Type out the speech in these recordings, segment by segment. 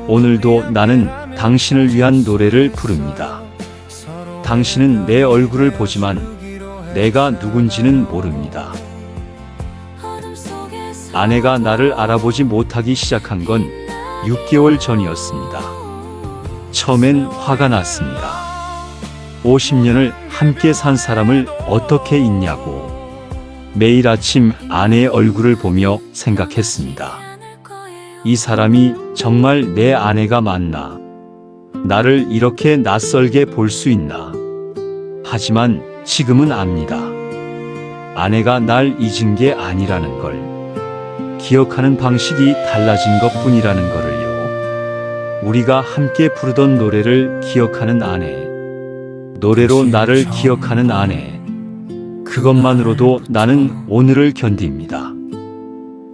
오늘도 나는 당신을 위한 노래를 부릅니다. 당신은 내 얼굴을 보지만 내가 누군지는 모릅니다. 아내가 나를 알아보지 못하기 시작한 건 6개월 전이었습니다. 처음엔 화가 났습니다. 50년을 함께 산 사람을 어떻게 잊냐고. 매일 아침 아내의 얼굴을 보며 생각했습니다. 이 사람이 정말 내 아내가 맞나? 나를 이렇게 낯설게 볼 수 있나? 하지만 지금은 압니다. 아내가 날 잊은 게 아니라는 걸. 기억하는 방식이 달라진 것 뿐이라는 거를요. 우리가 함께 부르던 노래를 기억하는 아내. 노래로 나를 기억하는 아내. 그것만으로도 나는 오늘을 견딥니다.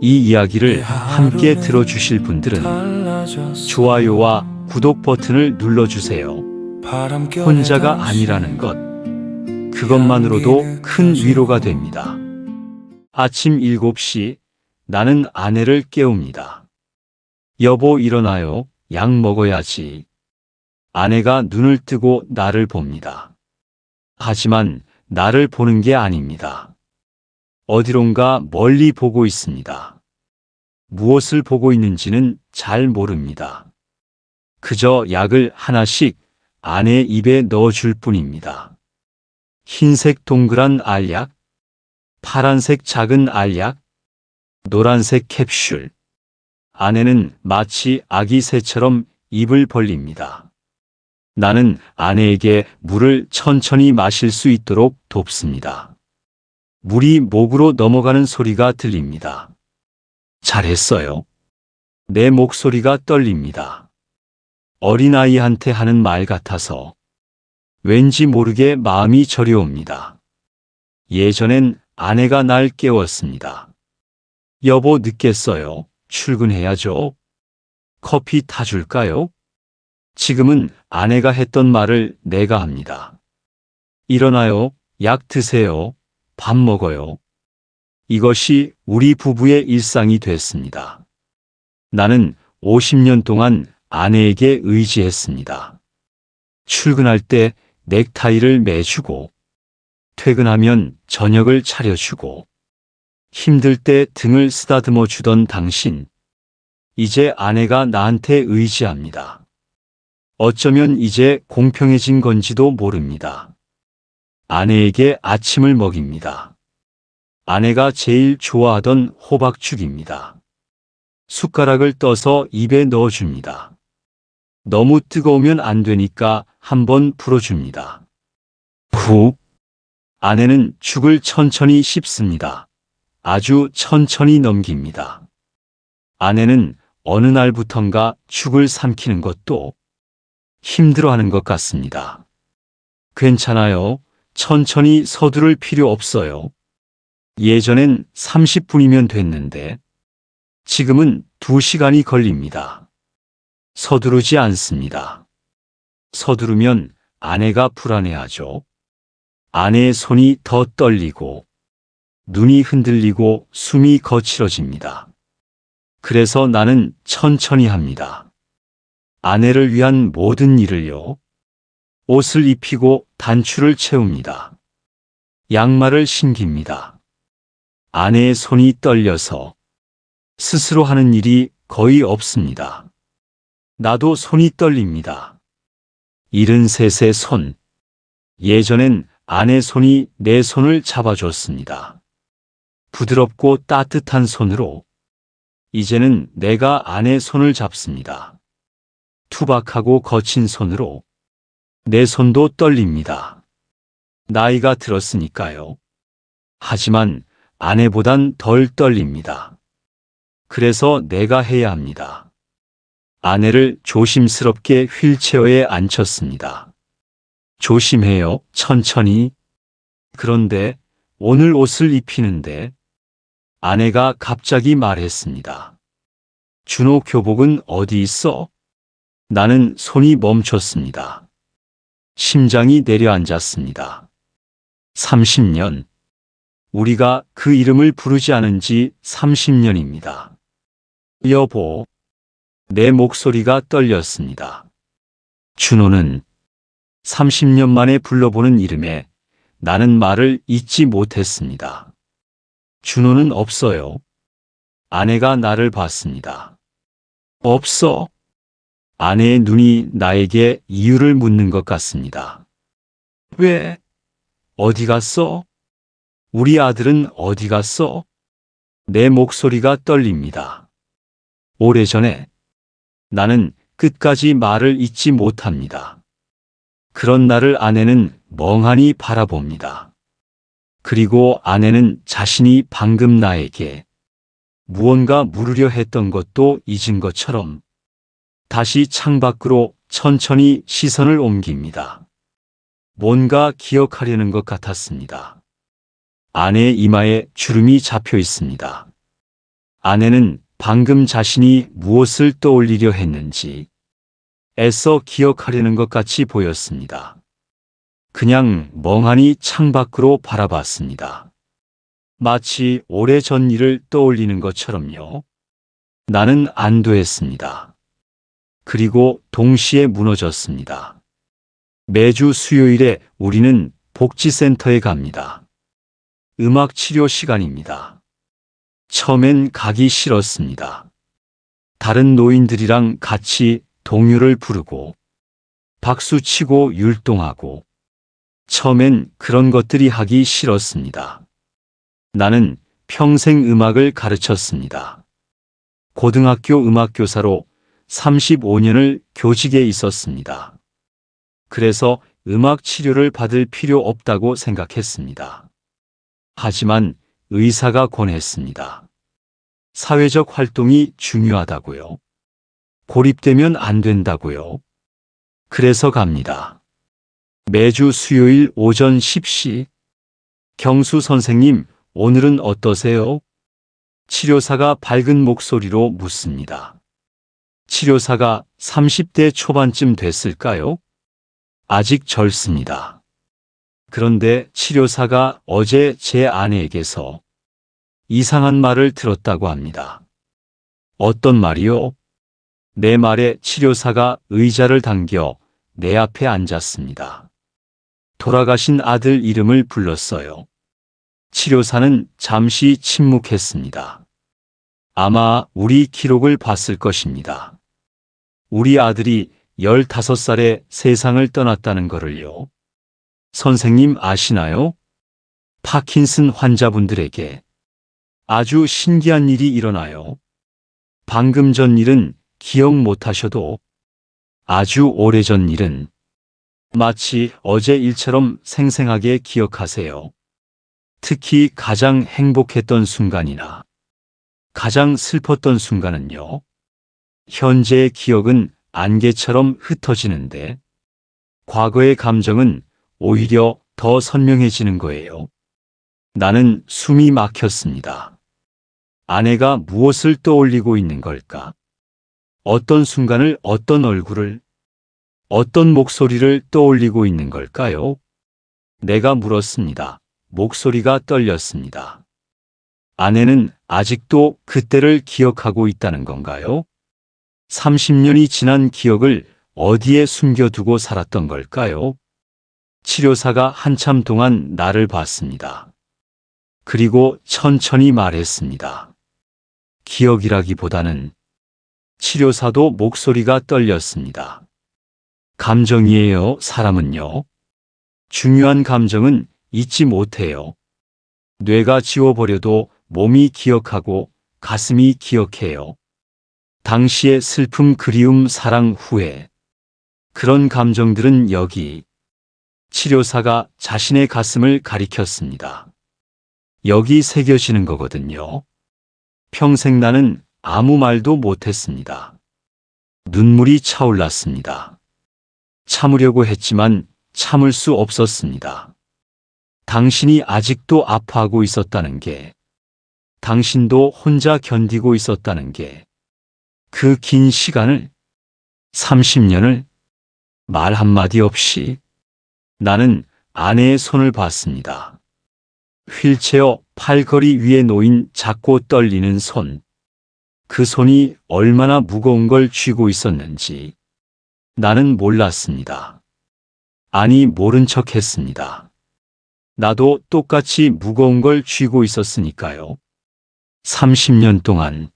이 이야기를 함께 들어주실 분들은 좋아요와 구독 버튼을 눌러주세요. 혼자가 아니라는 것. 그것만으로도 큰 위로가 됩니다. 아침 7시 나는 아내를 깨웁니다. 여보 일어나요. 약 먹어야지. 아내가 눈을 뜨고 나를 봅니다. 하지만 나를 보는 게 아닙니다. 어디론가 멀리 보고 있습니다. 무엇을 보고 있는지는 잘 모릅니다. 그저 약을 하나씩 아내의 입에 넣어줄 뿐입니다. 흰색 동그란 알약, 파란색 작은 알약, 노란색 캡슐. 아내는 마치 아기 새처럼 입을 벌립니다. 나는 아내에게 물을 천천히 마실 수 있도록 돕습니다. 물이 목으로 넘어가는 소리가 들립니다. 잘했어요. 내 목소리가 떨립니다. 어린아이한테 하는 말 같아서 왠지 모르게 마음이 저려옵니다. 예전엔 아내가 날 깨웠습니다. 여보 늦겠어요. 출근해야죠. 커피 타줄까요? 지금은 아내가 했던 말을 내가 합니다. 일어나요. 약 드세요. 밥 먹어요. 이것이 우리 부부의 일상이 됐습니다. 나는 50년 동안 아내에게 의지했습니다. 출근할 때 넥타이를 매주고, 퇴근하면 저녁을 차려주고, 힘들 때 등을 쓰다듬어 주던 당신. 이제 아내가 나한테 의지합니다. 어쩌면 이제 공평해진 건지도 모릅니다. 아내에게 아침을 먹입니다. 아내가 제일 좋아하던 호박죽입니다. 숟가락을 떠서 입에 넣어줍니다. 너무 뜨거우면 안 되니까 한번 불어줍니다. 후. 아내는 죽을 천천히 씹습니다. 아주 천천히 넘깁니다. 아내는 어느 날부턴가 죽을 삼키는 것도 힘들어하는 것 같습니다. 괜찮아요. 천천히 서두를 필요 없어요. 예전엔 30분이면 됐는데 지금은 2시간이 걸립니다. 서두르지 않습니다. 서두르면 아내가 불안해하죠. 아내의 손이 더 떨리고 눈이 흔들리고 숨이 거칠어집니다. 그래서 나는 천천히 합니다. 아내를 위한 모든 일을요. 옷을 입히고 단추를 채웁니다. 양말을 신깁니다. 아내의 손이 떨려서 스스로 하는 일이 거의 없습니다. 나도 손이 떨립니다. 73의 손. 예전엔 아내 손이 내 손을 잡아줬습니다. 부드럽고 따뜻한 손으로. 이제는 내가 아내 손을 잡습니다. 투박하고 거친 손으로. 내 손도 떨립니다. 나이가 들었으니까요. 하지만 아내보단 덜 떨립니다. 그래서 내가 해야 합니다. 아내를 조심스럽게 휠체어에 앉혔습니다. 조심해요. 천천히. 그런데 오늘 옷을 입히는데 아내가 갑자기 말했습니다. 준호 교복은 어디 있어? 나는 손이 멈췄습니다. 심장이 내려앉았습니다. 30년. 우리가 그 이름을 부르지 않은 지 30년입니다. 여보. 내 목소리가 떨렸습니다. 준호는 30년 만에 불러보는 이름에 나는 말을 잇지 못했습니다. 준호는 없어요. 아내가 나를 봤습니다. 없어. 아내의 눈이 나에게 이유를 묻는 것 같습니다. 왜? 어디 갔어? 우리 아들은 어디 갔어? 내 목소리가 떨립니다. 오래전에 나는 끝까지 말을 잇지 못합니다. 그런 나를 아내는 멍하니 바라봅니다. 그리고 아내는 자신이 방금 나에게 무언가 물으려 했던 것도 잊은 것처럼 다시 창밖으로 천천히 시선을 옮깁니다. 뭔가 기억하려는 것 같았습니다. 아내의 이마에 주름이 잡혀 있습니다. 아내는 방금 자신이 무엇을 떠올리려 했는지 애써 기억하려는 것 같이 보였습니다. 그냥 멍하니 창밖으로 바라봤습니다. 마치 오래전 일을 떠올리는 것처럼요. 나는 안도했습니다. 그리고 동시에 무너졌습니다. 매주 수요일에 우리는 복지센터에 갑니다. 음악 치료 시간입니다. 처음엔 가기 싫었습니다. 다른 노인들이랑 같이 동요를 부르고 박수 치고 율동하고 처음엔 그런 것들이 하기 싫었습니다. 나는 평생 음악을 가르쳤습니다. 고등학교 음악교사로 35년을 교직에 있었습니다. 그래서 음악 치료를 받을 필요 없다고 생각했습니다. 하지만 의사가 권했습니다. 사회적 활동이 중요하다고요. 고립되면 안 된다고요. 그래서 갑니다. 매주 수요일 오전 10시. 경수 선생님, 오늘은 어떠세요? 치료사가 밝은 목소리로 묻습니다. 치료사가 30대 초반쯤 됐을까요? 아직 젊습니다. 그런데 치료사가 어제 제 아내에게서 이상한 말을 들었다고 합니다. 어떤 말이요? 내 말에 치료사가 의자를 당겨 내 앞에 앉았습니다. 돌아가신 아들 이름을 불렀어요. 치료사는 잠시 침묵했습니다. 아마 우리 기록을 봤을 것입니다. 우리 아들이 15살에 세상을 떠났다는 거를요. 선생님 아시나요? 파킨슨 환자분들에게 아주 신기한 일이 일어나요. 방금 전 일은 기억 못하셔도 아주 오래전 일은 마치 어제 일처럼 생생하게 기억하세요. 특히 가장 행복했던 순간이나 가장 슬펐던 순간은요. 현재의 기억은 안개처럼 흩어지는데 과거의 감정은 오히려 더 선명해지는 거예요. 나는 숨이 막혔습니다. 아내가 무엇을 떠올리고 있는 걸까? 어떤 순간을, 어떤 얼굴을, 어떤 목소리를 떠올리고 있는 걸까요? 내가 물었습니다. 목소리가 떨렸습니다. 아내는 아직도 그때를 기억하고 있다는 건가요? 30년이 지난 기억을 어디에 숨겨두고 살았던 걸까요? 치료사가 한참 동안 나를 봤습니다. 그리고 천천히 말했습니다. 기억이라기보다는 치료사도 목소리가 떨렸습니다. 감정이에요, 사람은요. 중요한 감정은 잊지 못해요. 뇌가 지워버려도 몸이 기억하고 가슴이 기억해요. 당시의 슬픔, 그리움, 사랑, 후회. 그런 감정들은 여기. 치료사가 자신의 가슴을 가리켰습니다. 여기 새겨지는 거거든요. 평생 나는 아무 말도 못했습니다. 눈물이 차올랐습니다. 참으려고 했지만 참을 수 없었습니다. 당신이 아직도 아파하고 있었다는 게, 당신도 혼자 견디고 있었다는 게, 그 긴 시간을, 30년을 말 한마디 없이 나는 아내의 손을 봤습니다. 휠체어 팔걸이 위에 놓인 작고 떨리는 손. 그 손이 얼마나 무거운 걸 쥐고 있었는지 나는 몰랐습니다. 아니, 모른 척 했습니다. 나도 똑같이 무거운 걸 쥐고 있었으니까요. 30년 동안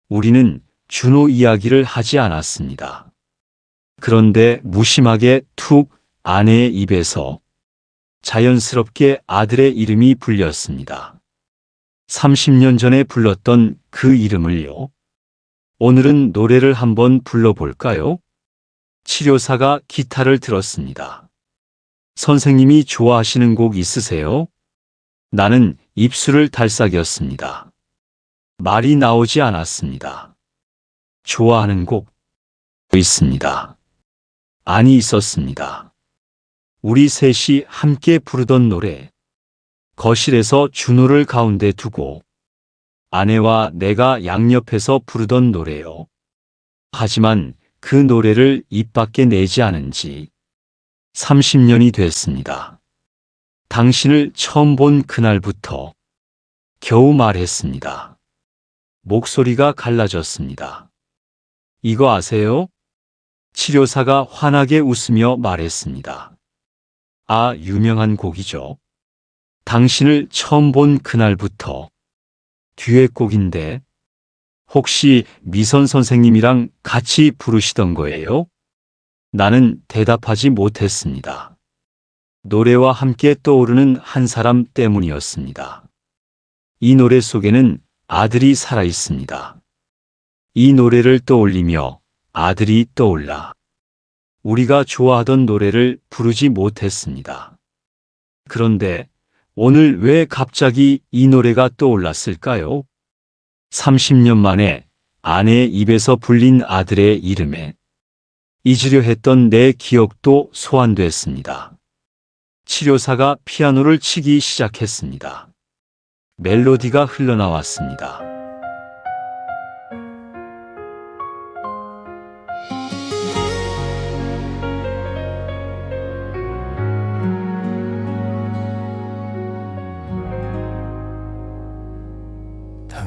우리는 준호 이야기를 하지 않았습니다. 그런데 무심하게 툭 아내의 입에서 자연스럽게 아들의 이름이 불렸습니다. 30년 전에 불렀던 그 이름을요. 오늘은 노래를 한번 불러볼까요? 치료사가 기타를 들었습니다. 선생님이 좋아하시는 곡 있으세요? 나는 입술을 달싹였습니다. 말이 나오지 않았습니다. 좋아하는 곡 있습니다. 아니, 있었습니다. 우리 셋이 함께 부르던 노래. 거실에서 준호를 가운데 두고 아내와 내가 양옆에서 부르던 노래요. 하지만 그 노래를 입 밖에 내지 않은 지 30년이 됐습니다. 당신을 처음 본 그날부터 겨우 말했습니다. 목소리가 갈라졌습니다. 이거 아세요? 치료사가 환하게 웃으며 말했습니다. 아, 유명한 곡이죠. 당신을 처음 본 그날부터 듀엣곡인데 혹시 미선 선생님이랑 같이 부르시던 거예요? 나는 대답하지 못했습니다. 노래와 함께 떠오르는 한 사람 때문이었습니다. 이 노래 속에는 아들이 살아 있습니다. 이 노래를 떠올리며 아들이 떠올라 우리가 좋아하던 노래를 부르지 못했습니다. 그런데 오늘 왜 갑자기 이 노래가 떠올랐을까요? 30년 만에 아내의 입에서 불린 아들의 이름에 잊으려 했던 내 기억도 소환됐습니다. 치료사가 피아노를 치기 시작했습니다. 멜로디가 흘러나왔습니다.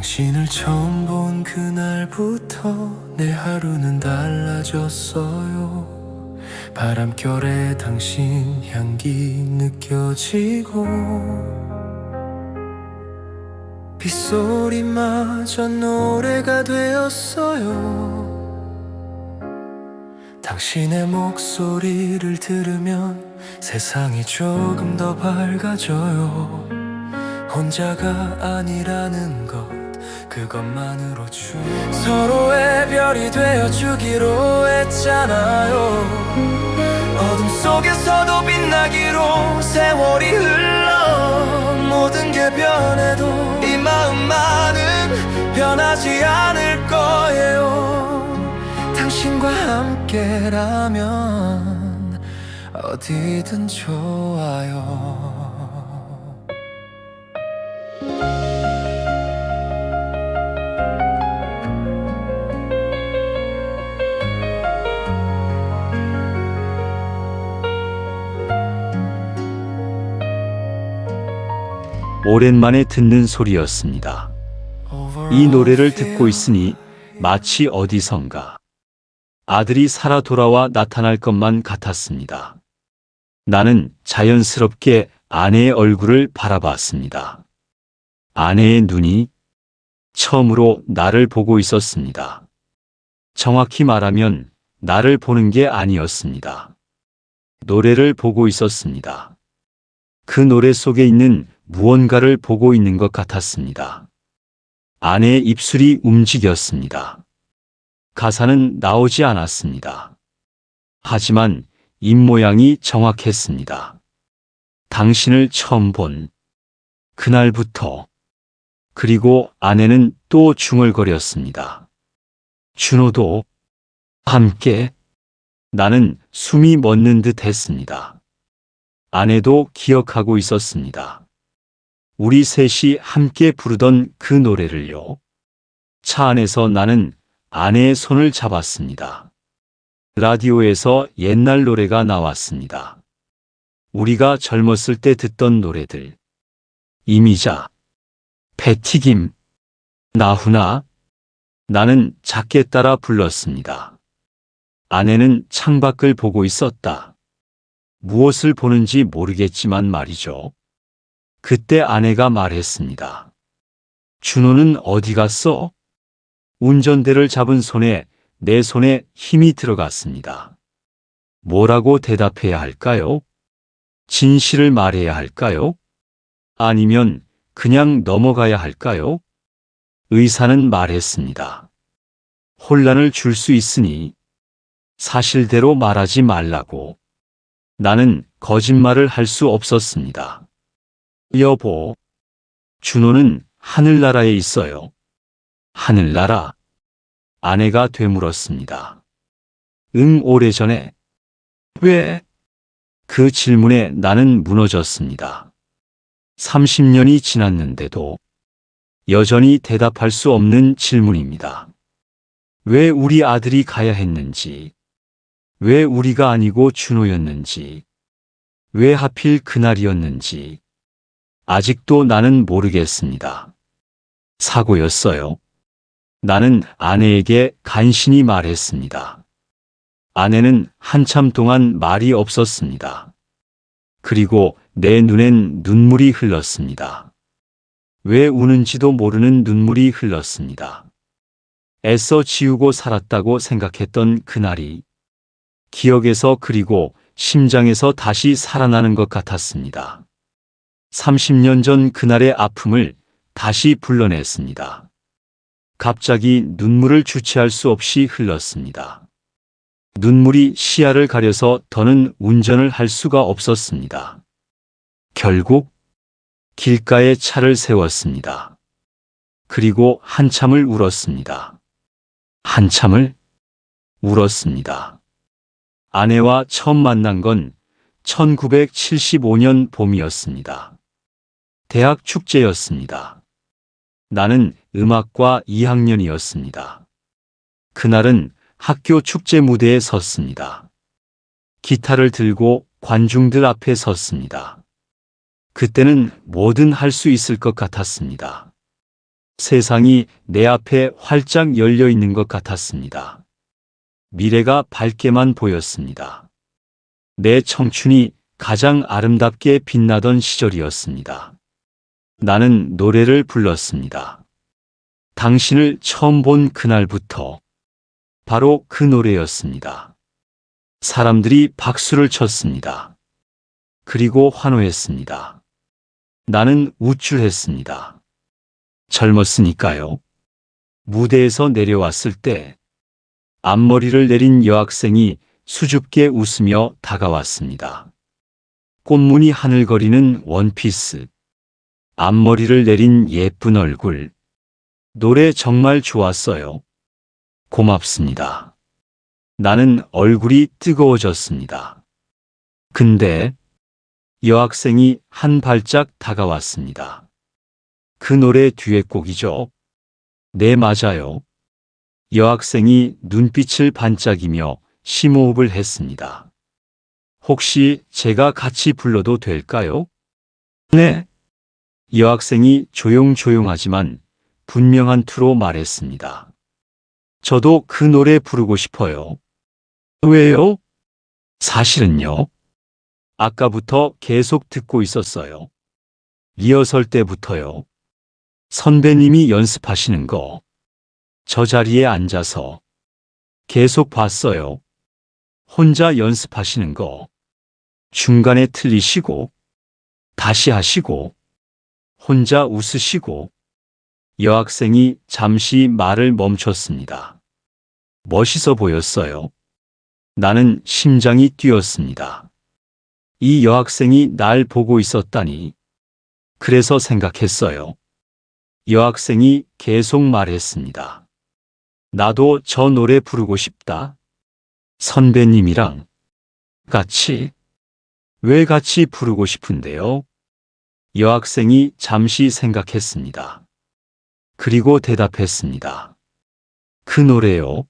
당신을 처음 본 그날부터 내 하루는 달라졌어요. 바람결에 당신 향기 느껴지고 빗소리마저 노래가 되었어요. 당신의 목소리를 들으면 세상이 조금 더 밝아져요. 혼자가 아니라는 것 그것만으로 서로의 별이 되어주기로 했잖아요. 어둠 속에서도 빛나기로 세월이 흘러 모든 게 변해도 이 마음만은 변하지 않을 거예요. 당신과 함께라면 어디든 좋아요. 오랜만에 듣는 소리였습니다. 이 노래를 듣고 있으니 마치 어디선가 아들이 살아 돌아와 나타날 것만 같았습니다. 나는 자연스럽게 아내의 얼굴을 바라봤습니다. 아내의 눈이 처음으로 나를 보고 있었습니다. 정확히 말하면 나를 보는 게 아니었습니다. 노래를 보고 있었습니다. 그 노래 속에 있는 무언가를 보고 있는 것 같았습니다. 아내의 입술이 움직였습니다. 가사는 나오지 않았습니다. 하지만 입모양이 정확했습니다. 당신을 처음 본 그날부터. 그리고 아내는 또 중얼거렸습니다. 준호도 함께. 나는 숨이 멎는 듯 했습니다. 아내도 기억하고 있었습니다. 우리 셋이 함께 부르던 그 노래를요. 차 안에서 나는 아내의 손을 잡았습니다. 라디오에서 옛날 노래가 나왔습니다. 우리가 젊었을 때 듣던 노래들. 이미자, 배튀김, 나훈아, 나는 작게 따라 불렀습니다. 아내는 창밖을 보고 있었다. 무엇을 보는지 모르겠지만 말이죠. 그때 아내가 말했습니다. 준호는 어디 갔어? 운전대를 잡은 손에 내 손에 힘이 들어갔습니다. 뭐라고 대답해야 할까요? 진실을 말해야 할까요? 아니면 그냥 넘어가야 할까요? 의사는 말했습니다. 혼란을 줄 수 있으니 사실대로 말하지 말라고. 나는 거짓말을 할 수 없었습니다. 여보, 준호는 하늘나라에 있어요. 하늘나라? 아내가 되물었습니다. 응, 오래전에. 왜? 그 질문에 나는 무너졌습니다. 30년이 지났는데도 여전히 대답할 수 없는 질문입니다. 왜 우리 아들이 가야 했는지, 왜 우리가 아니고 준호였는지, 왜 하필 그날이었는지, 아직도 나는 모르겠습니다. 사고였어요. 나는 아내에게 간신히 말했습니다. 아내는 한참 동안 말이 없었습니다. 그리고 내 눈엔 눈물이 흘렀습니다. 왜 우는지도 모르는 눈물이 흘렀습니다. 애써 지우고 살았다고 생각했던 그날이 기억에서 그리고 심장에서 다시 살아나는 것 같았습니다. 30년 전 그날의 아픔을 다시 불러냈습니다. 갑자기 눈물을 주체할 수 없이 흘렀습니다. 눈물이 시야를 가려서 더는 운전을 할 수가 없었습니다. 결국 길가에 차를 세웠습니다. 그리고 한참을 울었습니다. 한참을 울었습니다. 아내와 처음 만난 건 1975년 봄이었습니다. 대학 축제였습니다. 나는 음악과 2학년이었습니다. 그날은 학교 축제 무대에 섰습니다. 기타를 들고 관중들 앞에 섰습니다. 그때는 뭐든 할 수 있을 것 같았습니다. 세상이 내 앞에 활짝 열려 있는 것 같았습니다. 미래가 밝게만 보였습니다. 내 청춘이 가장 아름답게 빛나던 시절이었습니다. 나는 노래를 불렀습니다. 당신을 처음 본 그날부터 바로 그 노래였습니다. 사람들이 박수를 쳤습니다. 그리고 환호했습니다. 나는 우쭐했습니다. 젊었으니까요. 무대에서 내려왔을 때 앞머리를 내린 여학생이 수줍게 웃으며 다가왔습니다. 꽃무늬 하늘거리는 원피스, 앞머리를 내린 예쁜 얼굴. 노래 정말 좋았어요. 고맙습니다. 나는 얼굴이 뜨거워졌습니다. 근데 여학생이 한 발짝 다가왔습니다. 그 노래 듀엣곡이죠. 네, 맞아요. 여학생이 눈빛을 반짝이며 심호흡을 했습니다. 혹시 제가 같이 불러도 될까요? 네. 여학생이 조용조용하지만 분명한 투로 말했습니다. 저도 그 노래 부르고 싶어요. 왜요? 사실은요. 아까부터 계속 듣고 있었어요. 리허설 때부터요. 선배님이 연습하시는 거. 저 자리에 앉아서 계속 봤어요. 혼자 연습하시는 거. 중간에 틀리시고, 다시 하시고, 혼자 웃으시고. 여학생이 잠시 말을 멈췄습니다. 멋있어 보였어요. 나는 심장이 뛰었습니다. 이 여학생이 날 보고 있었다니. 그래서 생각했어요. 여학생이 계속 말했습니다. 나도 저 노래 부르고 싶다. 선배님이랑 같이. 왜 같이 부르고 싶은데요? 여학생이 잠시 생각했습니다. 그리고 대답했습니다. 그 노래요.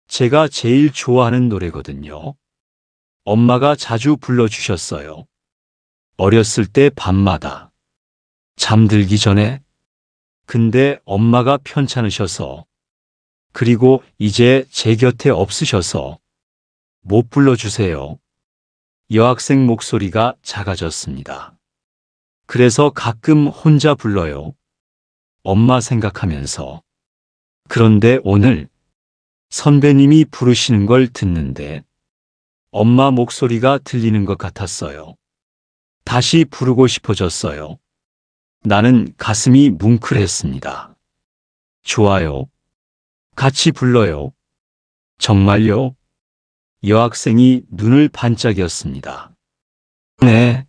제가 제일 좋아하는 노래거든요. 엄마가 자주 불러주셨어요. 어렸을 때 밤마다. 잠들기 전에. 근데 엄마가 편찮으셔서 그리고 이제 제 곁에 없으셔서 못 불러주세요. 여학생 목소리가 작아졌습니다. 그래서 가끔 혼자 불러요. 엄마 생각하면서. 그런데 오늘 선배님이 부르시는 걸 듣는데 엄마 목소리가 들리는 것 같았어요. 다시 부르고 싶어졌어요. 나는 가슴이 뭉클했습니다. 좋아요. 같이 불러요. 정말요? 여학생이 눈을 반짝였습니다. 네.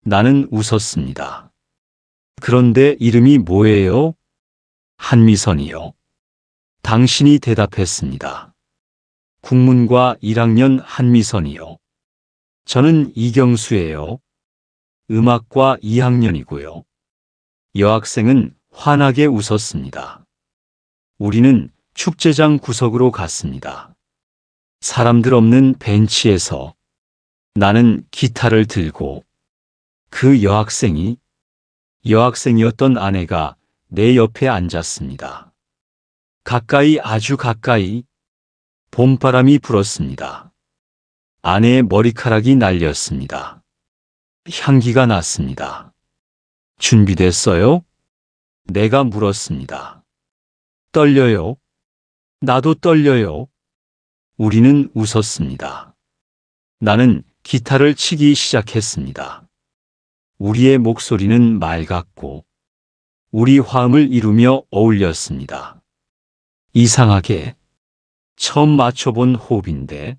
나는 웃었습니다. 그런데 이름이 뭐예요? 한미선이요. 당신이 대답했습니다. 국문과 1학년 한미선이요. 저는 이경수예요. 음악과 2학년이고요. 여학생은 환하게 웃었습니다. 우리는 축제장 구석으로 갔습니다. 사람들 없는 벤치에서 나는 기타를 들고 그 여학생이었던 아내가 내 옆에 앉았습니다. 가까이, 아주 가까이 봄바람이 불었습니다. 아내의 머리카락이 날렸습니다. 향기가 났습니다. 준비됐어요? 내가 물었습니다. 떨려요? 나도 떨려요. 우리는 웃었습니다. 나는 기타를 치기 시작했습니다. 우리의 목소리는 맑았고 우리 화음을 이루며 어울렸습니다. 이상하게 처음 맞춰본 호흡인데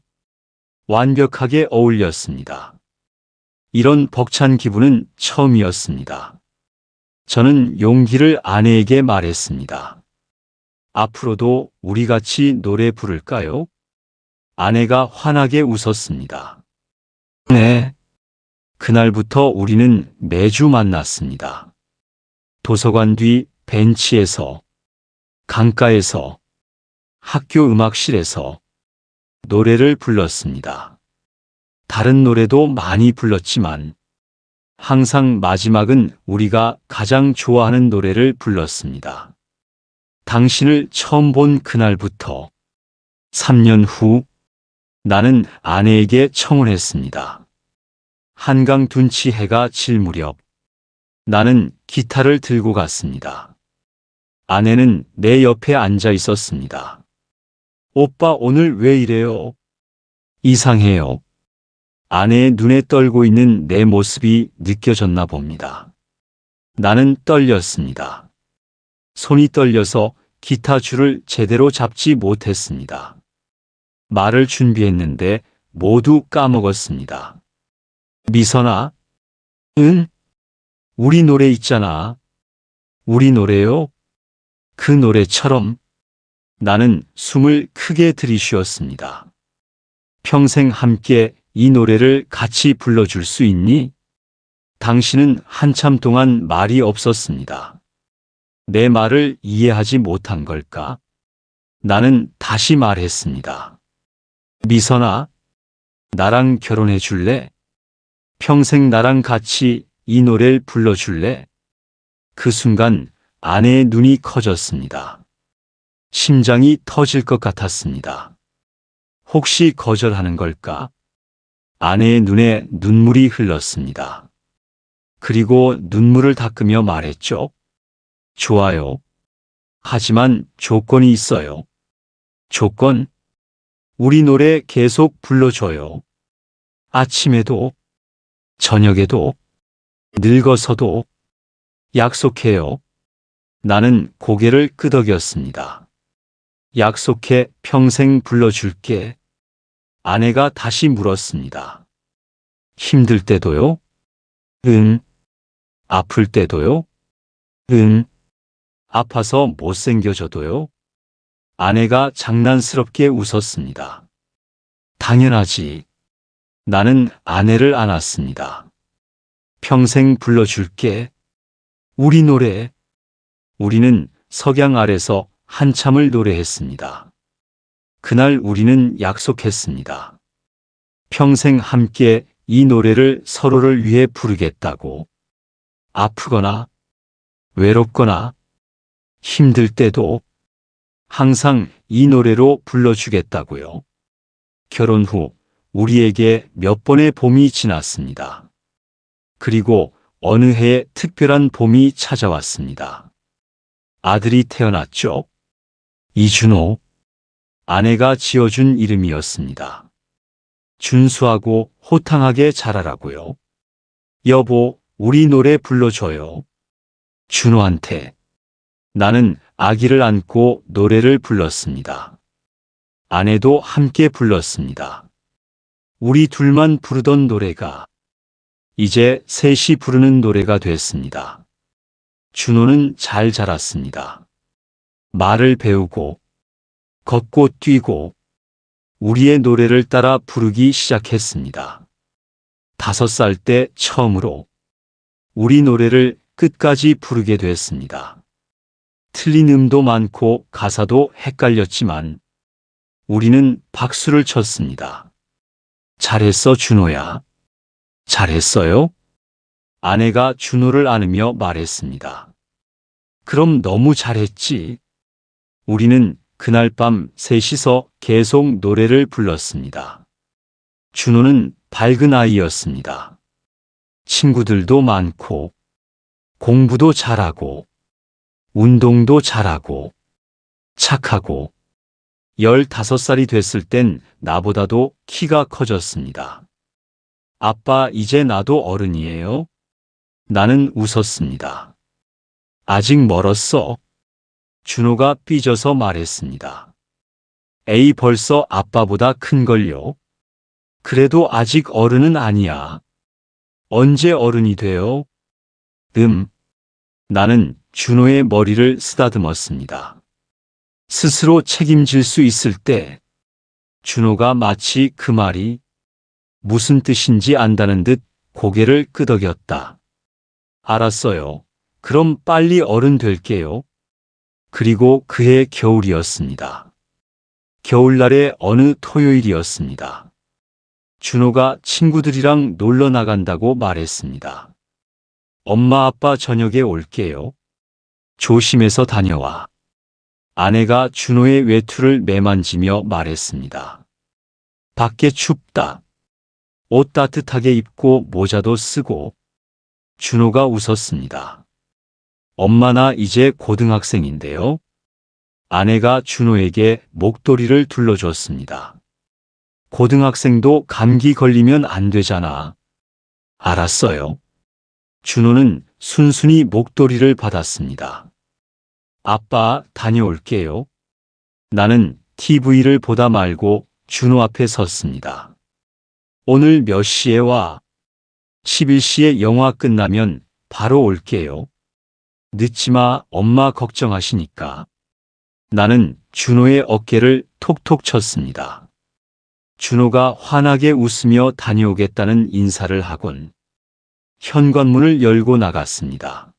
완벽하게 어울렸습니다. 이런 벅찬 기분은 처음이었습니다. 저는 용기를 아내에게 말했습니다. 앞으로도 우리 같이 노래 부를까요? 아내가 환하게 웃었습니다. 네. 그날부터 우리는 매주 만났습니다. 도서관 뒤 벤치에서, 강가에서, 학교 음악실에서 노래를 불렀습니다. 다른 노래도 많이 불렀지만 항상 마지막은 우리가 가장 좋아하는 노래를 불렀습니다. 당신을 처음 본 그날부터 3년 후 나는 아내에게 청혼했습니다. 한강 둔치 해가 질 무렵 나는 기타를 들고 갔습니다. 아내는 내 옆에 앉아 있었습니다. 오빠 오늘 왜 이래요? 이상해요. 아내의 눈에 떨고 있는 내 모습이 느껴졌나 봅니다. 나는 떨렸습니다. 손이 떨려서 기타 줄을 제대로 잡지 못했습니다. 말을 준비했는데 모두 까먹었습니다. 미선아, 응? 우리 노래 있잖아. 우리 노래요? 그 노래처럼. 나는 숨을 크게 들이쉬었습니다. 평생 함께 이 노래를 같이 불러줄 수 있니? 당신은 한참 동안 말이 없었습니다. 내 말을 이해하지 못한 걸까? 나는 다시 말했습니다. 미선아, 나랑 결혼해 줄래? 평생 나랑 같이 이 노래를 불러줄래? 그 순간 아내의 눈이 커졌습니다. 심장이 터질 것 같았습니다. 혹시 거절하는 걸까? 아내의 눈에 눈물이 흘렀습니다. 그리고 눈물을 닦으며 말했죠. 좋아요. 하지만 조건이 있어요. 조건? 우리 노래 계속 불러줘요. 아침에도, 저녁에도, 늙어서도. 약속해요. 나는 고개를 끄덕였습니다. 약속해, 평생 불러줄게. 아내가 다시 물었습니다. 힘들 때도요? 응. 아플 때도요? 응. 아파서 못생겨져도요? 아내가 장난스럽게 웃었습니다. 당연하지. 나는 아내를 안았습니다. 평생 불러줄게. 우리 노래. 우리는 석양 아래서 한참을 노래했습니다. 그날 우리는 약속했습니다. 평생 함께 이 노래를 서로를 위해 부르겠다고. 아프거나, 외롭거나, 힘들 때도 항상 이 노래로 불러주겠다고요. 결혼 후 우리에게 몇 번의 봄이 지났습니다. 그리고 어느 해에 특별한 봄이 찾아왔습니다. 아들이 태어났죠. 이준호. 아내가 지어준 이름이었습니다. 준수하고 호탕하게 자라라고요. 여보, 우리 노래 불러줘요. 준호한테. 나는 아기를 안고 노래를 불렀습니다. 아내도 함께 불렀습니다. 우리 둘만 부르던 노래가 이제 셋이 부르는 노래가 됐습니다. 준호는 잘 자랐습니다. 말을 배우고 걷고 뛰고 우리의 노래를 따라 부르기 시작했습니다. 5살 때 처음으로 우리 노래를 끝까지 부르게 됐습니다. 틀린 음도 많고 가사도 헷갈렸지만 우리는 박수를 쳤습니다. 잘했어, 준호야. 잘했어요? 아내가 준호를 안으며 말했습니다. 그럼 너무 잘했지. 우리는 그날 밤 셋이서 계속 노래를 불렀습니다. 준호는 밝은 아이였습니다. 친구들도 많고 공부도 잘하고 운동도 잘하고 착하고 15살이 됐을 땐 나보다도 키가 커졌습니다. 아빠, 이제 나도 어른이에요? 나는 웃었습니다. 아직 멀었어. 준호가 삐져서 말했습니다. 에이, 벌써 아빠보다 큰걸요? 그래도 아직 어른은 아니야. 언제 어른이 돼요? 나는 준호의 머리를 쓰다듬었습니다. 스스로 책임질 수 있을 때 준호가 마치 그 말이 무슨 뜻인지 안다는 듯 고개를 끄덕였다. 알았어요. 그럼 빨리 어른 될게요. 그리고 그해 겨울이었습니다. 겨울날의 어느 토요일이었습니다. 준호가 친구들이랑 놀러 나간다고 말했습니다. 엄마, 아빠 저녁에 올게요. 조심해서 다녀와. 아내가 준호의 외투를 매만지며 말했습니다. 밖에 춥다. 옷 따뜻하게 입고 모자도 쓰고. 준호가 웃었습니다. 엄마, 나 이제 고등학생인데요. 아내가 준호에게 목도리를 둘러줬습니다. 고등학생도 감기 걸리면 안 되잖아. 알았어요. 준호는 순순히 목도리를 받았습니다. 아빠, 다녀올게요. 나는 TV를 보다 말고 준호 앞에 섰습니다. 오늘 몇 시에 와? 11시에 영화 끝나면 바로 올게요. 늦지 마, 엄마 걱정하시니까. 나는 준호의 어깨를 톡톡 쳤습니다. 준호가 환하게 웃으며 다녀오겠다는 인사를 하곤 현관문을 열고 나갔습니다.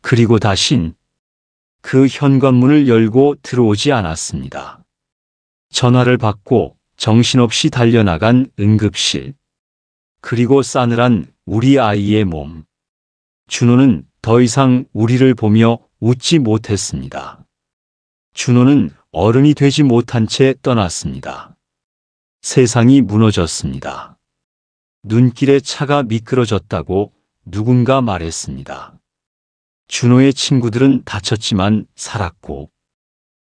그리고 다신 그 현관문을 열고 들어오지 않았습니다. 전화를 받고 정신없이 달려나간 응급실. 그리고 싸늘한 우리 아이의 몸. 준호는 더 이상 우리를 보며 웃지 못했습니다. 준호는 어른이 되지 못한 채 떠났습니다. 세상이 무너졌습니다. 눈길에 차가 미끄러졌다고 누군가 말했습니다. 준호의 친구들은 다쳤지만 살았고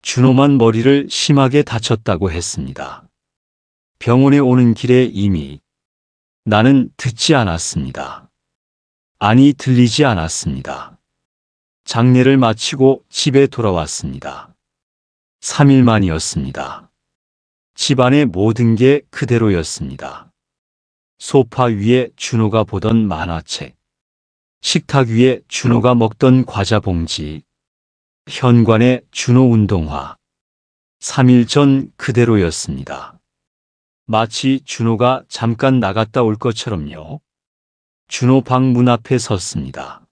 준호만 머리를 심하게 다쳤다고 했습니다. 병원에 오는 길에 이미 나는 듣지 않았습니다. 아니, 들리지 않았습니다. 장례를 마치고 집에 돌아왔습니다. 3일 만이었습니다. 집안의 모든 게 그대로였습니다. 소파 위에 준호가 보던 만화책, 식탁 위에 준호가 먹던 과자 봉지, 현관에 준호 운동화. 3일 전 그대로였습니다. 마치 준호가 잠깐 나갔다 올 것처럼요. 준호 방 문 앞에 섰습니다.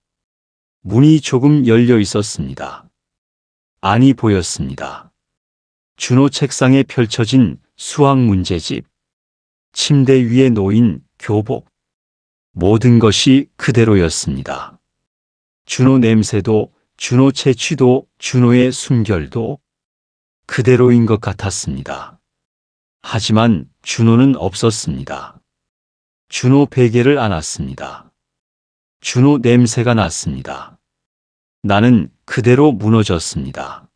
문이 조금 열려 있었습니다. 안이 보였습니다. 준호 책상에 펼쳐진 수학 문제집, 침대 위에 놓인 교복, 모든 것이 그대로였습니다. 준호 냄새도, 준호 채취도, 준호의 숨결도, 그대로인 것 같았습니다. 하지만 준호는 없었습니다. 준호 베개를 안았습니다. 준호 냄새가 났습니다. 나는 그대로 무너졌습니다.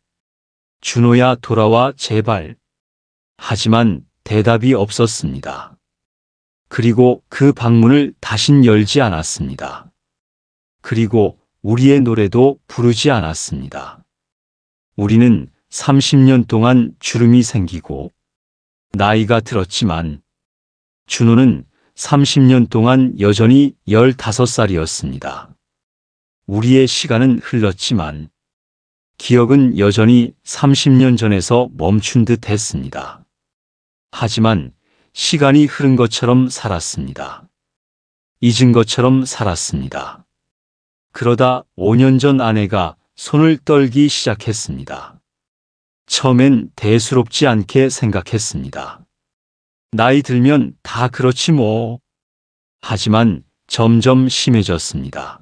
준호야 돌아와 제발. 하지만 대답이 없었습니다. 그리고 그 방문을 다신 열지 않았습니다. 그리고 우리의 노래도 부르지 않았습니다. 우리는 30년 동안 주름이 생기고 나이가 들었지만 준호는 30년 동안 여전히 15살이었습니다. 우리의 시간은 흘렀지만 기억은 여전히 30년 전에서 멈춘 듯 했습니다. 하지만 시간이 흐른 것처럼 살았습니다. 잊은 것처럼 살았습니다. 그러다 5년 전 아내가 손을 떨기 시작했습니다. 처음엔 대수롭지 않게 생각했습니다. 나이 들면 다 그렇지 뭐. 하지만 점점 심해졌습니다.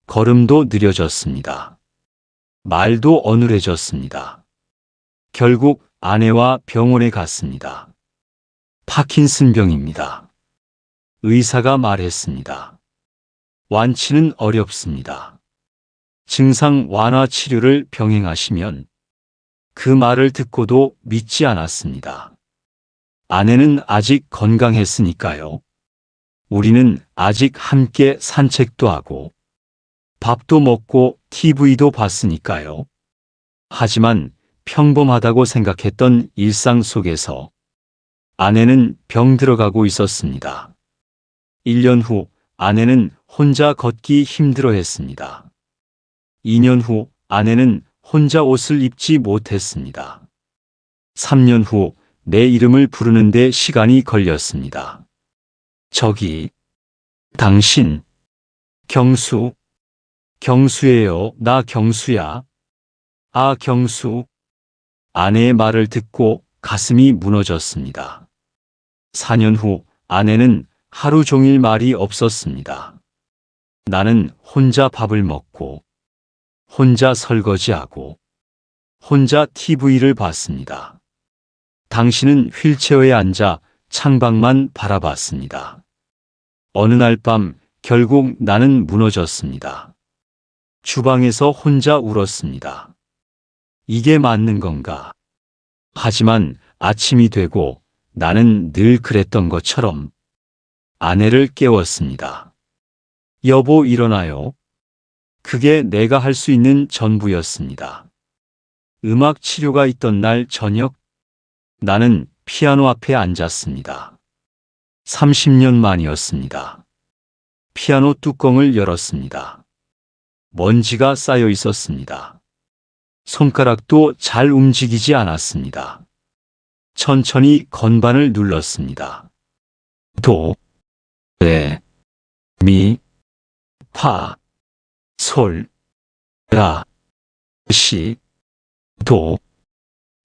걸음도 느려졌습니다. 말도 어눌해졌습니다. 결국 아내와 병원에 갔습니다. 파킨슨병입니다. 의사가 말했습니다. 완치는 어렵습니다. 증상 완화 치료를 병행하시면. 그 말을 듣고도 믿지 않았습니다. 아내는 아직 건강했으니까요. 우리는 아직 함께 산책도 하고 밥도 먹고 TV도 봤으니까요. 하지만 평범하다고 생각했던 일상 속에서 아내는 병들어가고 있었습니다. 1년 후 아내는 혼자 걷기 힘들어했습니다. 2년 후 아내는 혼자 옷을 입지 못했습니다. 3년 후 내 이름을 부르는데 시간이 걸렸습니다. 저기, 당신, 경수, 경수예요. 나 경수야. 아, 경수. 아내의 말을 듣고 가슴이 무너졌습니다. 4년 후 아내는 하루 종일 말이 없었습니다. 나는 혼자 밥을 먹고, 혼자 설거지하고, 혼자 TV를 봤습니다. 당신은 휠체어에 앉아 창밖만 바라봤습니다. 어느 날 밤 결국 나는 무너졌습니다. 주방에서 혼자 울었습니다. 이게 맞는 건가? 하지만 아침이 되고 나는 늘 그랬던 것처럼 아내를 깨웠습니다. 여보 일어나요. 그게 내가 할 수 있는 전부였습니다. 음악 치료가 있던 날 저녁 나는 피아노 앞에 앉았습니다. 30년 만이었습니다. 피아노 뚜껑을 열었습니다. 먼지가 쌓여 있었습니다. 손가락도 잘 움직이지 않았습니다. 천천히 건반을 눌렀습니다. 도, 레, 미, 파, 솔, 라, 시, 도.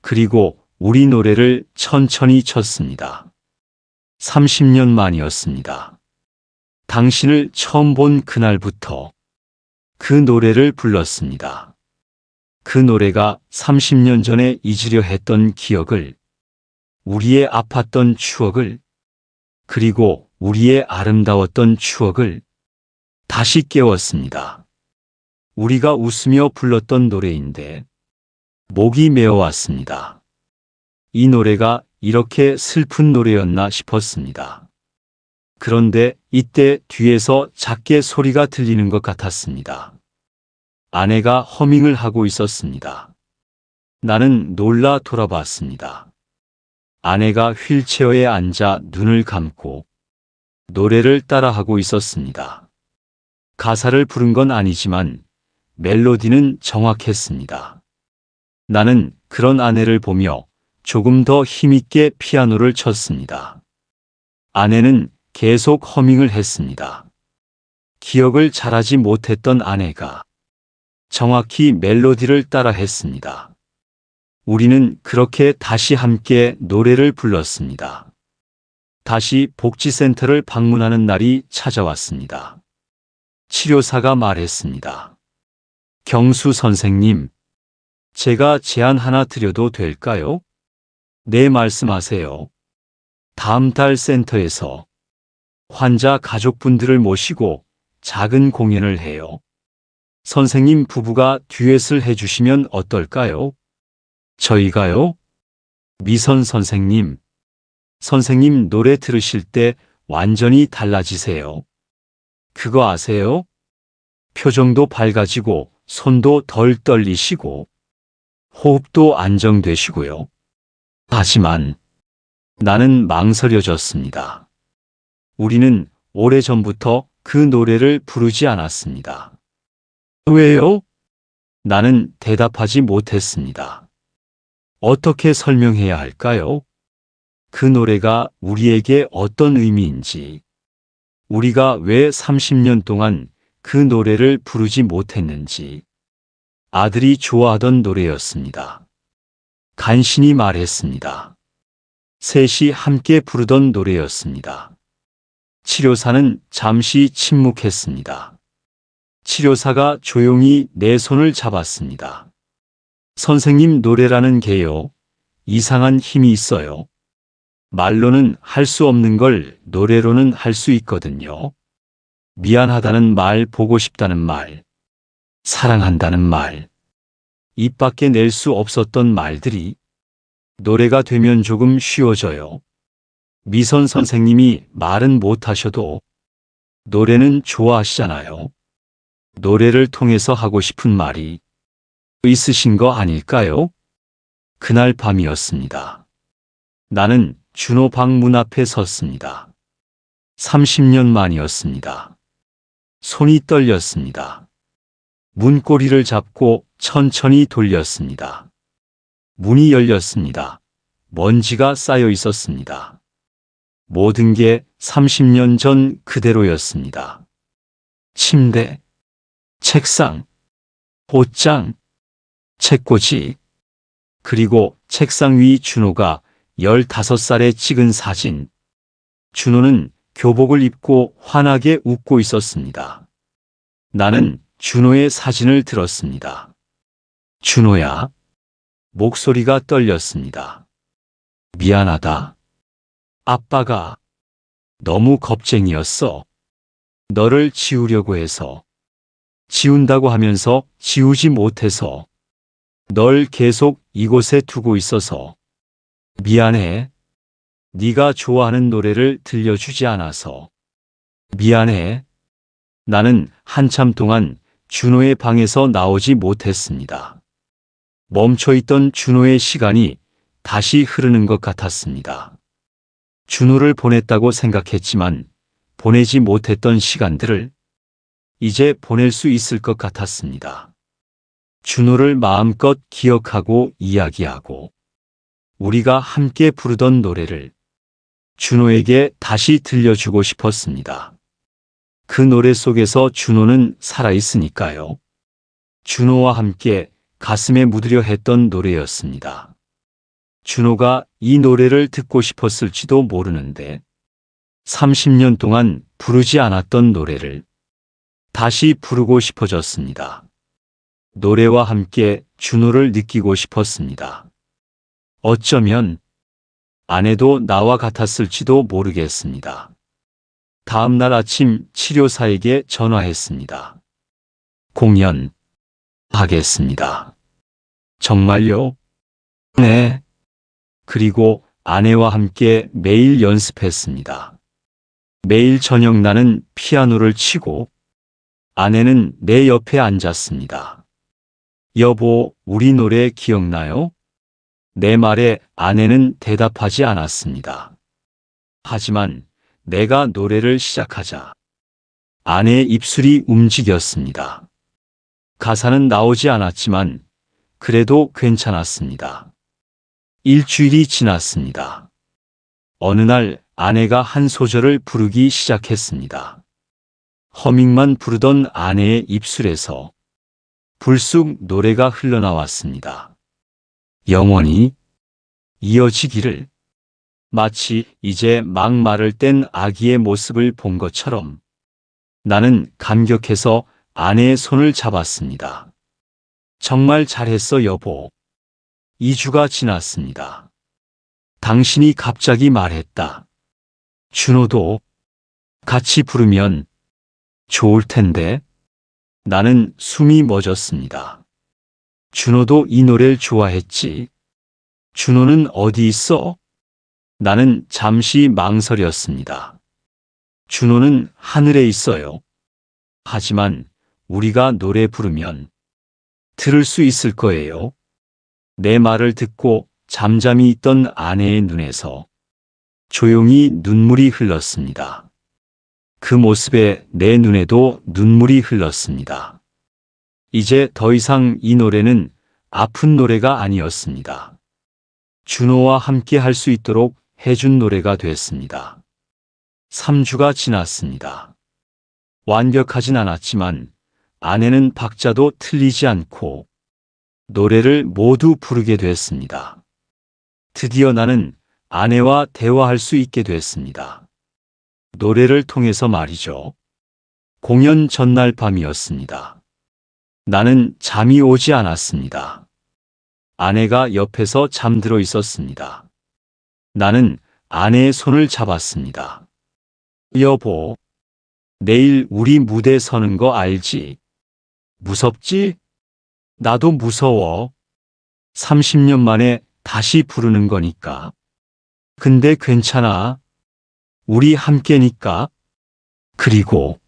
그리고 우리 노래를 천천히 쳤습니다. 30년 만이었습니다. 당신을 처음 본 그날부터 그 노래를 불렀습니다. 그 노래가 30년 전에 잊으려 했던 기억을, 우리의 아팠던 추억을, 그리고 우리의 아름다웠던 추억을 다시 깨웠습니다. 우리가 웃으며 불렀던 노래인데 목이 메어왔습니다. 이 노래가 이렇게 슬픈 노래였나 싶었습니다. 그런데 이때 뒤에서 작게 소리가 들리는 것 같았습니다. 아내가 허밍을 하고 있었습니다. 나는 놀라 돌아봤습니다. 아내가 휠체어에 앉아 눈을 감고 노래를 따라하고 있었습니다. 가사를 부른 건 아니지만 멜로디는 정확했습니다. 나는 그런 아내를 보며 조금 더 힘있게 피아노를 쳤습니다. 아내는 계속 허밍을 했습니다. 기억을 잘하지 못했던 아내가 정확히 멜로디를 따라 했습니다. 우리는 그렇게 다시 함께 노래를 불렀습니다. 다시 복지센터를 방문하는 날이 찾아왔습니다. 치료사가 말했습니다. 경수 선생님, 제가 제안 하나 드려도 될까요? 네, 말씀하세요. 다음 달 센터에서 환자 가족분들을 모시고 작은 공연을 해요. 선생님 부부가 듀엣을 해주시면 어떨까요? 저희가요? 미선 선생님. 선생님 노래 들으실 때 완전히 달라지세요. 그거 아세요? 표정도 밝아지고 손도 덜 떨리시고 호흡도 안정되시고요. 하지만 나는 망설여졌습니다. 우리는 오래전부터 그 노래를 부르지 않았습니다. 왜요? 나는 대답하지 못했습니다. 어떻게 설명해야 할까요? 그 노래가 우리에게 어떤 의미인지, 우리가 왜 30년 동안 그 노래를 부르지 못했는지, 아들이 좋아하던 노래였습니다. 간신히 말했습니다. 셋이 함께 부르던 노래였습니다. 치료사는 잠시 침묵했습니다. 치료사가 조용히 내 손을 잡았습니다. 선생님, 노래라는 게요, 이상한 힘이 있어요. 말로는 할 수 없는 걸 노래로는 할 수 있거든요. 미안하다는 말, 보고 싶다는 말, 사랑한다는 말, 입 밖에 낼 수 없었던 말들이 노래가 되면 조금 쉬워져요. 미선 선생님이 말은 못하셔도 노래는 좋아하시잖아요. 노래를 통해서 하고 싶은 말이 있으신 거 아닐까요? 그날 밤이었습니다. 나는 준호 방 문 앞에 섰습니다. 30년 만이었습니다. 손이 떨렸습니다. 문고리를 잡고 천천히 돌렸습니다. 문이 열렸습니다. 먼지가 쌓여 있었습니다. 모든 게 30년 전 그대로였습니다. 침대, 책상, 옷장, 책꽂이, 그리고 책상 위 준호가 15살에 찍은 사진. 준호는 교복을 입고 환하게 웃고 있었습니다. 나는 준호의 사진을 들었습니다. 준호야. 목소리가 떨렸습니다. 미안하다. 아빠가 너무 겁쟁이였어. 너를 지우려고 해서. 지운다고 하면서 지우지 못해서. 널 계속 이곳에 두고 있어서. 미안해. 네가 좋아하는 노래를 들려주지 않아서. 미안해. 나는 한참 동안 준호의 방에서 나오지 못했습니다. 멈춰있던 준호의 시간이 다시 흐르는 것 같았습니다. 준호를 보냈다고 생각했지만 보내지 못했던 시간들을 이제 보낼 수 있을 것 같았습니다. 준호를 마음껏 기억하고 이야기하고 우리가 함께 부르던 노래를 준호에게 다시 들려주고 싶었습니다. 그 노래 속에서 준호는 살아있으니까요. 준호와 함께 가슴에 묻으려 했던 노래였습니다. 준호가 이 노래를 듣고 싶었을지도 모르는데 30년 동안 부르지 않았던 노래를 다시 부르고 싶어졌습니다. 노래와 함께 준호를 느끼고 싶었습니다. 어쩌면 아내도 나와 같았을지도 모르겠습니다. 다음 날 아침 치료사에게 전화했습니다. 공연 하겠습니다. 정말요? 네. 그리고 아내와 함께 매일 연습했습니다. 매일 저녁 나는 피아노를 치고 아내는 내 옆에 앉았습니다. 여보, 우리 노래 기억나요? 내 말에 아내는 대답하지 않았습니다. 하지만 내가 노래를 시작하자 아내의 입술이 움직였습니다. 가사는 나오지 않았지만 그래도 괜찮았습니다. 일주일이 지났습니다. 어느 날 아내가 한 소절을 부르기 시작했습니다. 허밍만 부르던 아내의 입술에서 불쑥 노래가 흘러나왔습니다. 영원히 이어지기를. 마치 이제 막 말을 뗀 아기의 모습을 본 것처럼 나는 감격해서 아내의 손을 잡았습니다. 정말 잘했어, 여보. 2주가 지났습니다. 당신이 갑자기 말했다. 준호도 같이 부르면 좋을 텐데. 나는 숨이 멎었습니다. 준호도 이 노래를 좋아했지. 준호는 어디 있어? 나는 잠시 망설였습니다. 준호는 하늘에 있어요. 하지만 우리가 노래 부르면 들을 수 있을 거예요. 내 말을 듣고 잠잠히 있던 아내의 눈에서 조용히 눈물이 흘렀습니다. 그 모습에 내 눈에도 눈물이 흘렀습니다. 이제 더 이상 이 노래는 아픈 노래가 아니었습니다. 준호와 함께 할 수 있도록 해준 노래가 됐습니다. 3주가 지났습니다. 완벽하진 않았지만 아내는 박자도 틀리지 않고 노래를 모두 부르게 됐습니다. 드디어 나는 아내와 대화할 수 있게 됐습니다. 노래를 통해서 말이죠. 공연 전날 밤이었습니다. 나는 잠이 오지 않았습니다. 아내가 옆에서 잠들어 있었습니다. 나는 아내의 손을 잡았습니다. 여보, 내일 우리 무대 서는 거 알지? 무섭지? 나도 무서워. 30년 만에 다시 부르는 거니까. 근데 괜찮아. 우리 함께니까. 그리고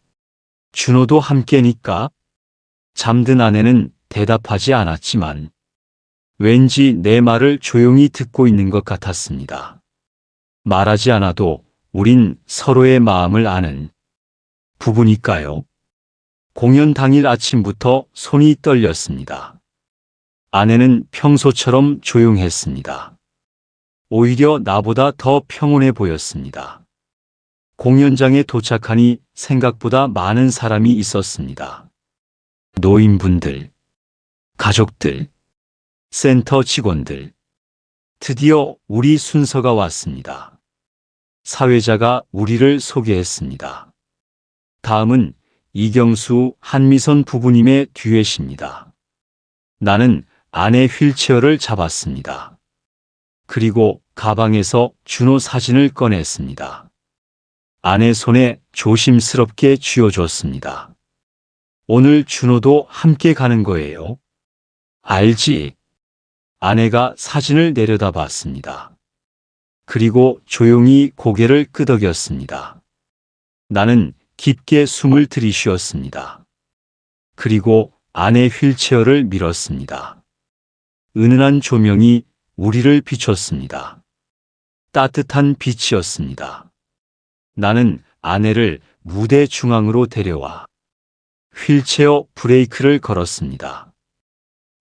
준호도 함께니까. 잠든 아내는 대답하지 않았지만 왠지 내 말을 조용히 듣고 있는 것 같았습니다. 말하지 않아도 우린 서로의 마음을 아는 부부니까요. 공연 당일 아침부터 손이 떨렸습니다. 아내는 평소처럼 조용했습니다. 오히려 나보다 더 평온해 보였습니다. 공연장에 도착하니 생각보다 많은 사람이 있었습니다. 노인분들, 가족들, 센터 직원들. 드디어 우리 순서가 왔습니다. 사회자가 우리를 소개했습니다. 다음은 이경수, 한미선 부부님의 듀엣입니다. 나는 아내 휠체어를 잡았습니다. 그리고 가방에서 준호 사진을 꺼냈습니다. 아내 손에 조심스럽게 쥐어줬습니다. 오늘 준호도 함께 가는 거예요. 알지? 아내가 사진을 내려다봤습니다. 그리고 조용히 고개를 끄덕였습니다. 나는 깊게 숨을 들이쉬었습니다. 그리고 아내 휠체어를 밀었습니다. 은은한 조명이 우리를 비췄습니다. 따뜻한 빛이었습니다. 나는 아내를 무대 중앙으로 데려와 휠체어 브레이크를 걸었습니다.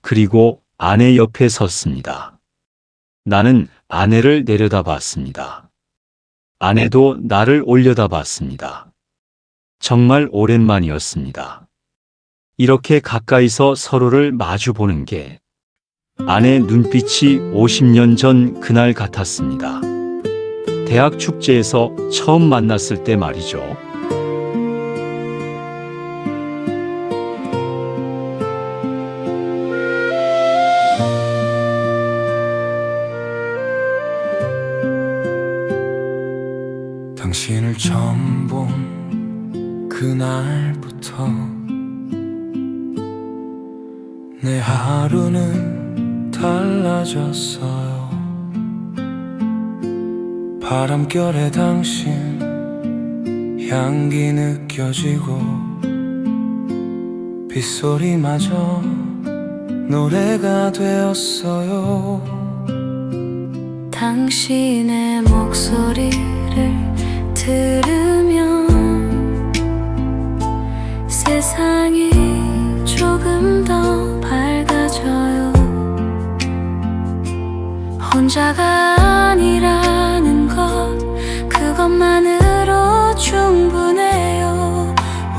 그리고 아내 옆에 섰습니다. 나는 아내를 내려다봤습니다. 아내도 나를 올려다봤습니다. 정말 오랜만이었습니다. 이렇게 가까이서 서로를 마주보는 게 아내 눈빛이 50년 전 그날 같았습니다. 대학 축제에서 처음 만났을 때 말이죠. 당신을 처음 본 그날부터 내 하루는 달라졌어요. 바람결에 당신 향기 느껴지고 빗소리마저 노래가 되었어요. 당신의 목소리를 들으면 세상이 조금 더 밝아져요. 혼자가 아니라는 것, 그것만으로 충분해요.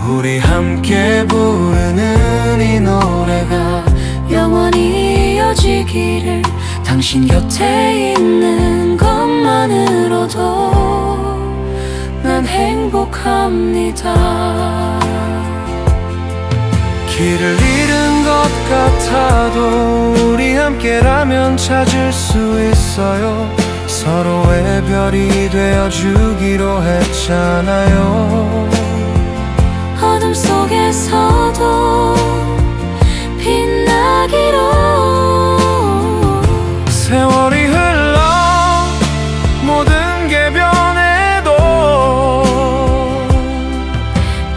우리 함께 부르는 이 노래가 영원히 이어지기를. 당신 곁에 있는 것만으로도 난 행복합니다. 길을 잃은 것 같아도 우리 함께라면 찾을 수 있어요. 서로의 별이 되어주기로 했잖아요. 어둠 속에서도 빛나기로. 세월이 흘러 모든 게 변해도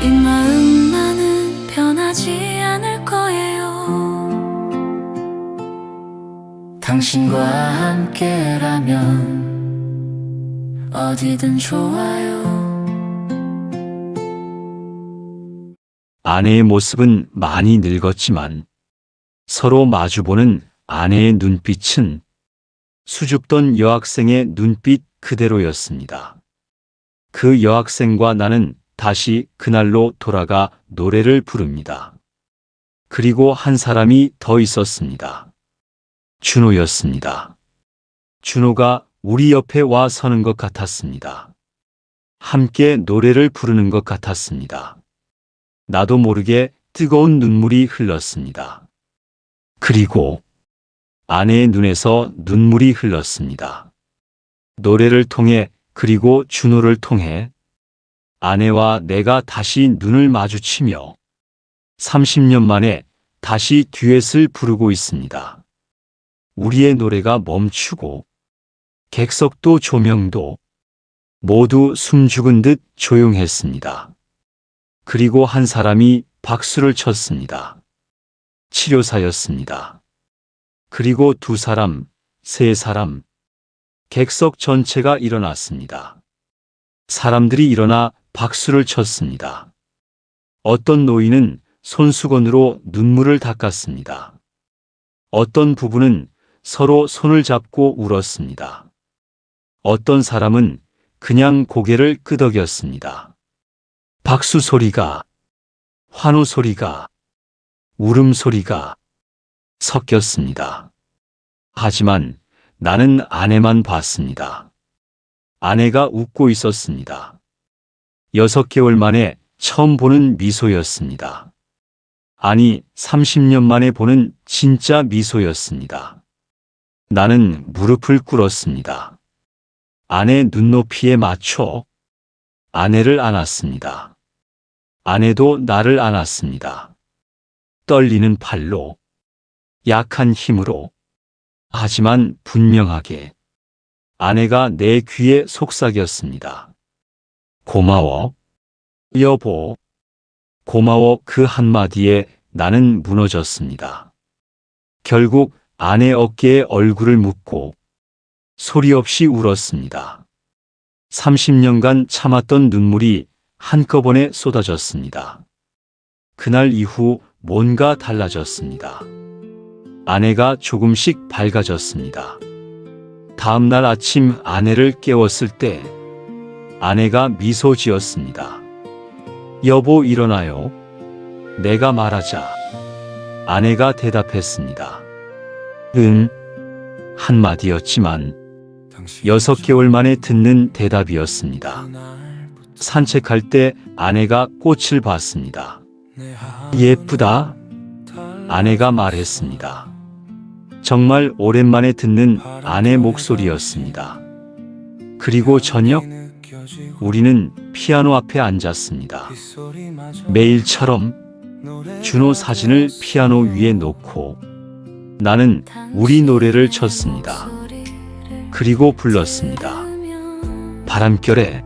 이 마음만은 변하지 않을 거예요. 당신과 함께라면 어디든 좋아요. 아내의 모습은 많이 늙었지만 서로 마주보는 아내의 눈빛은 수줍던 여학생의 눈빛 그대로였습니다. 그 여학생과 나는 다시 그날로 돌아가 노래를 부릅니다. 그리고 한 사람이 더 있었습니다. 준호였습니다. 준호가 우리 옆에 와 서는 것 같았습니다. 함께 노래를 부르는 것 같았습니다. 나도 모르게 뜨거운 눈물이 흘렀습니다. 그리고 아내의 눈에서 눈물이 흘렀습니다. 노래를 통해 그리고 준호를 통해 아내와 내가 다시 눈을 마주치며 30년 만에 다시 듀엣을 부르고 있습니다. 우리의 노래가 멈추고 객석도 조명도 모두 숨죽은 듯 조용했습니다. 그리고 한 사람이 박수를 쳤습니다. 치료사였습니다. 그리고 두 사람, 세 사람, 객석 전체가 일어났습니다. 사람들이 일어나 박수를 쳤습니다. 어떤 노인은 손수건으로 눈물을 닦았습니다. 어떤 부부는 서로 손을 잡고 울었습니다. 어떤 사람은 그냥 고개를 끄덕였습니다. 박수 소리가, 환호 소리가, 울음 소리가 섞였습니다. 하지만 나는 아내만 봤습니다. 아내가 웃고 있었습니다. 6개월 만에 처음 보는 미소였습니다. 아니, 30년 만에 보는 진짜 미소였습니다. 나는 무릎을 꿇었습니다. 아내 눈높이에 맞춰 아내를 안았습니다. 아내도 나를 안았습니다. 떨리는 팔로, 약한 힘으로, 하지만 분명하게 아내가 내 귀에 속삭였습니다. 고마워, 여보. 고마워. 그 한마디에 나는 무너졌습니다. 결국 아내 어깨에 얼굴을 묻고 소리 없이 울었습니다. 30년간 참았던 눈물이 한꺼번에 쏟아졌습니다. 그날 이후 뭔가 달라졌습니다. 아내가 조금씩 밝아졌습니다. 다음 날 아침 아내를 깨웠을 때 아내가 미소 지었습니다. 여보, 일어나요. 내가 말하자. 아내가 대답했습니다. 응. 한마디였지만 6개월 만에 듣는 대답이었습니다. 산책할 때 아내가 꽃을 봤습니다. 예쁘다. 아내가 말했습니다. 정말 오랜만에 듣는 아내 목소리였습니다. 그리고 저녁, 우리는 피아노 앞에 앉았습니다. 매일처럼 준호 사진을 피아노 위에 놓고 나는 우리 노래를 쳤습니다. 그리고 불렀습니다. 바람결에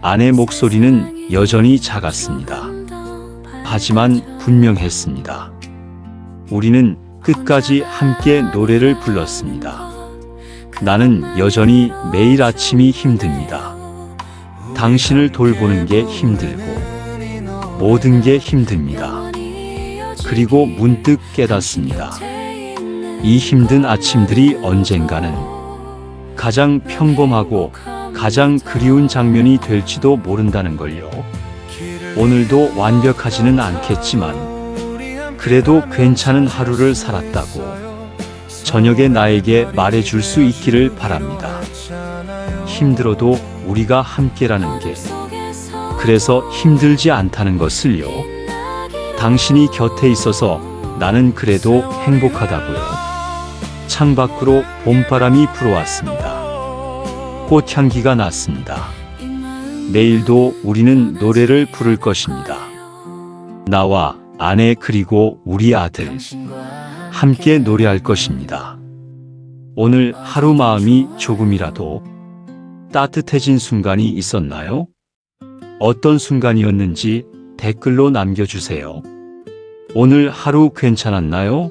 아내 목소리는 여전히 작았습니다. 하지만 분명했습니다. 우리는 끝까지 함께 노래를 불렀습니다. 나는 여전히 매일 아침이 힘듭니다. 당신을 돌보는 게 힘들고 모든 게 힘듭니다. 그리고 문득 깨닫습니다. 이 힘든 아침들이 언젠가는 가장 평범하고 가장 그리운 장면이 될지도 모른다는 걸요. 오늘도 완벽하지는 않겠지만 그래도 괜찮은 하루를 살았다고 저녁에 나에게 말해줄 수 있기를 바랍니다. 힘들어도 우리가 함께라는 게 그래서 힘들지 않다는 것을요. 당신이 곁에 있어서 나는 그래도 행복하다고요. 창밖으로 봄바람이 불어왔습니다. 꽃향기가 났습니다. 내일도 우리는 노래를 부를 것입니다. 나와 아내 그리고 우리 아들 함께 노래할 것입니다. 오늘 하루 마음이 조금이라도 따뜻해진 순간이 있었나요? 어떤 순간이었는지 댓글로 남겨주세요. 오늘 하루 괜찮았나요?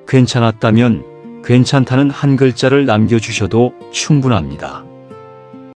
괜찮았다면 괜찮다는 한 글자를 남겨주셔도 충분합니다.